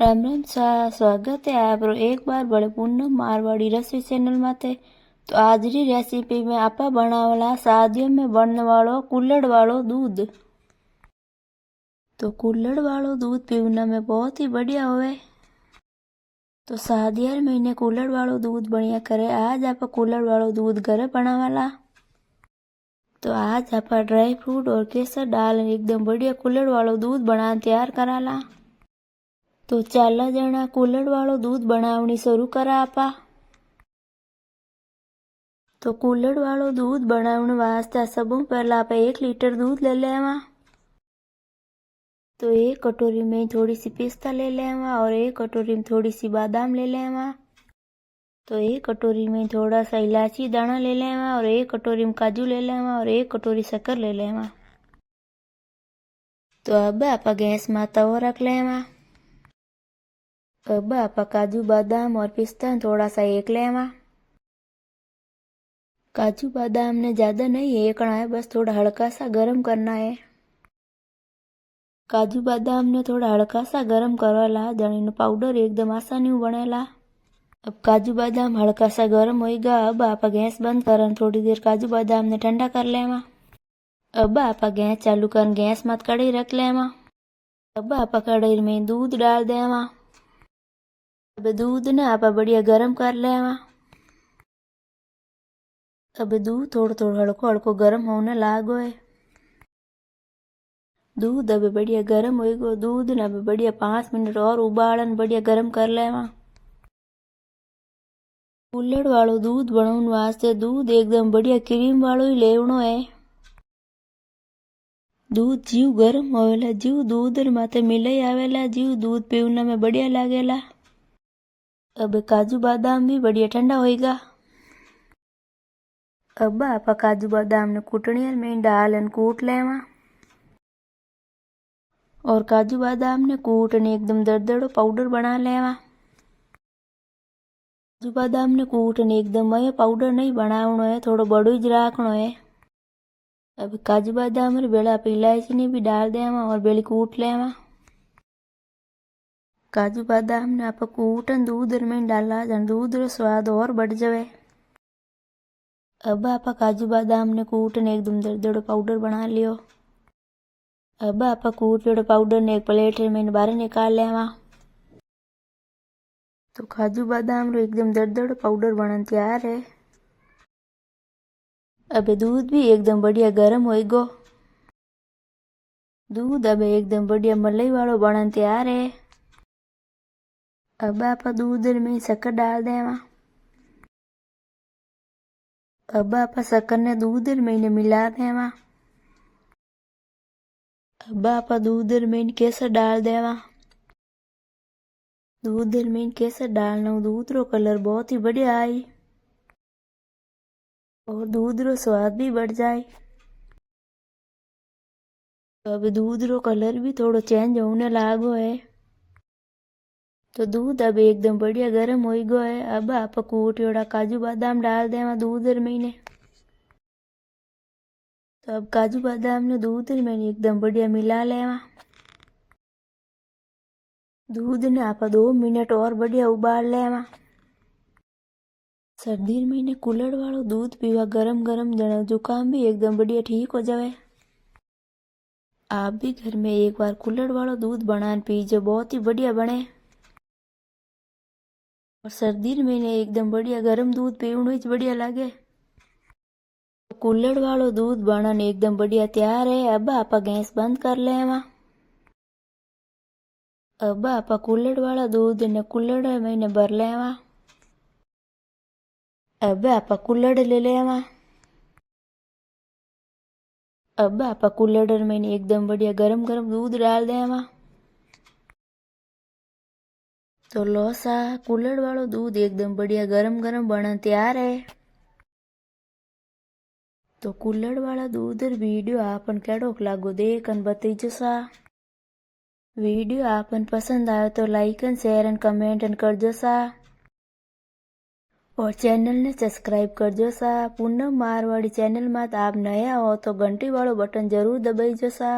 राम राम सा स्वागत है आपरो एक बार बड़े पूनम मारवाड़ी रसोई चैनल माते। तो आज री रेसिपी में आपा बनावला शादियों में बनने वालो कुल्हड़ वालो दूध। तो कुल्हड़ वालो दूध पीने में बहुत ही बढ़िया होवे। तो शादियार महीने कुल्हड़ वालो दूध बढ़िया करे। आज आप कुल्हड़ वालो दूध घरे बनावाला। तो आज आप ड्राई फ्रूट और केसर डाल एकदम बढ़िया कुल्हड़ वालो दूध बना तैयार कराला। तो चाला जना कुल्हड़ वालो दूध बनावनी शुरू करा आपा। तो कुल्हड़ वालो दूध बनावने वास्ते सबों पहला आप 1 लीटर दूध ले लेवा। तो 1 कटोरी में थोड़ी सी पिस्ता ले लेवा और 1 कटोरी में थोड़ी सी बादाम ले लेवा। तो 1 कटोरी में थोड़ा सा इलायची दाना ले लेवा और 1 कटोरी में काजू ले लेवा और 1 कटोरी शक्कर ले लेवा। तो अब आप गैस में तवा रख लेवा। अब आप काजू बादाम और पिस्ता थोड़ा सा एक लेवा। काजू बादाम ने ज्यादा नहीं एकना है, बस थोड़ा हल्का सा गरम करना है। काजू बादाम ने थोड़ा हल्का सा गरम करवाला जनी पाउडर एकदम आसानी बनेला। अब काजू बादाम हल्का सा गरम होएगा। अब आप गैस बंद कर थोड़ी देर काजू बादाम ने ठंडा कर लेवा। अब आप गैस चालू कर गैस मत कढ़ाई रख लेवा। अब आप कढ़ाई में दूध डाल देवा। अब दूध ने आप बढ़िया गरम कर लेवा। अब दूध थोड़ा थोड़ा हल्को हल्को गरम होने लागो है। दूध अब बढ़िया गरम होएगो। दूध ने अब बढ़िया 5 मिनट और उबालन बढ़िया गरम कर लेवा। कुल्हड़ वालो दूध बनाने वास्ते दूध एकदम बढ़िया क्रीम वालो ही लेवनो है। दूध जीव गरम होवेला जीव दूध माथे मिलाई आवेला जीव दूध पीने में बढ़िया लागेला। अब काजू बादाम भी बढ़िया ठंडा होएगा। अब आप काजू बादाम ने कुटनी में डाल कूट लेवा। और काजू बादाम ने कूटने एकदम दरदड़ो पाउडर बना लेवा। काजू बादाम ने कूटने एकदम ये पाउडर नहीं बनावनो है, थोड़ो बड़ो ही राखनो है। अब काजू बादाम रे बेला इलायची ने भी डाल देवा और बेली कूट लेवा। काजू बादाम ने आप कूटन दूध में डाला जन दूध रो स्वाद और बढ़ जावे। अब आप काजू बादाम ने कूटने एकदम दरदड़ो पाउडर बना लियो। अब आप कूटेड़ो पाउडर ने एक प्लेट में बाहर निकाल लेवा। तो काजू बादाम रो एकदम दरदड़ो पाउडर बनन तैयार है। अब दूध भी एकदम बढ़िया गरम होएगो। दूध अब एकदम बढ़िया मलाई वालो बनन तैयार है। अब आप दूध में शक्कर डाल देवा। अब आप शक्कर ने दूध में मिला देवा। अब आप दूध में केसर डाल देवा। दूध में केसर डालना दूध रो कलर बहुत ही बढ़िया आई और दूध रो स्वाद भी बढ़ जाए। अब दूध रो कलर भी थोड़ो चेंज होने लागो है। तो दूध अब एकदम बढ़िया गरम हो गयो है। अब आप कूटेड़ा काजू बादाम डाल देवा दूध में ने। तो अब काजू बादाम ने दूध में एकदम बढ़िया मिला लेवा। दूध ने आप 2 मिनट और बढ़िया उबाल लेवा। सर्दी में कुल्हड़ वालो दूध पीवा गरम गरम जना जुकाम भी एकदम बढ़िया ठीक हो जावे। आप भी घर में एक बार कुल्हड़ वालो दूध बना पीजो, बहुत ही बढ़िया बने। और सर्दी में एकदम बढ़िया गरम दूध पीवनो ही बढ़िया लागे। कुल्हड़ वालो दूध बनन एकदम बढ़िया तैयार है। अब आप गैस बंद कर लेवा। अब आप कुल्हड़ वाला दूध ने कुल्हड़ में भर लेवा। अब आप कुल्हड़ ले लेवा। अब आप कुल्हड़ में एकदम बढ़िया गरम गरम दूध डाल देवा। तो लो सा कुल्हड़ वालो दूध एकदम बढ़िया गरम गरम बनन तैयार है। तो कुल्हड़ वाला दूध वीडियो आपन केड़ो लागो देखन बताइजो सा। वीडियो आपन पसंद आयो तो like and share and comment and करजो सा। और चैनल ने सब्सक्राइब करजो सा। पूनम मारवाड़ी चैनल में आप नया हो तो घंटी वालो बटन जरूर दबाइजो सा।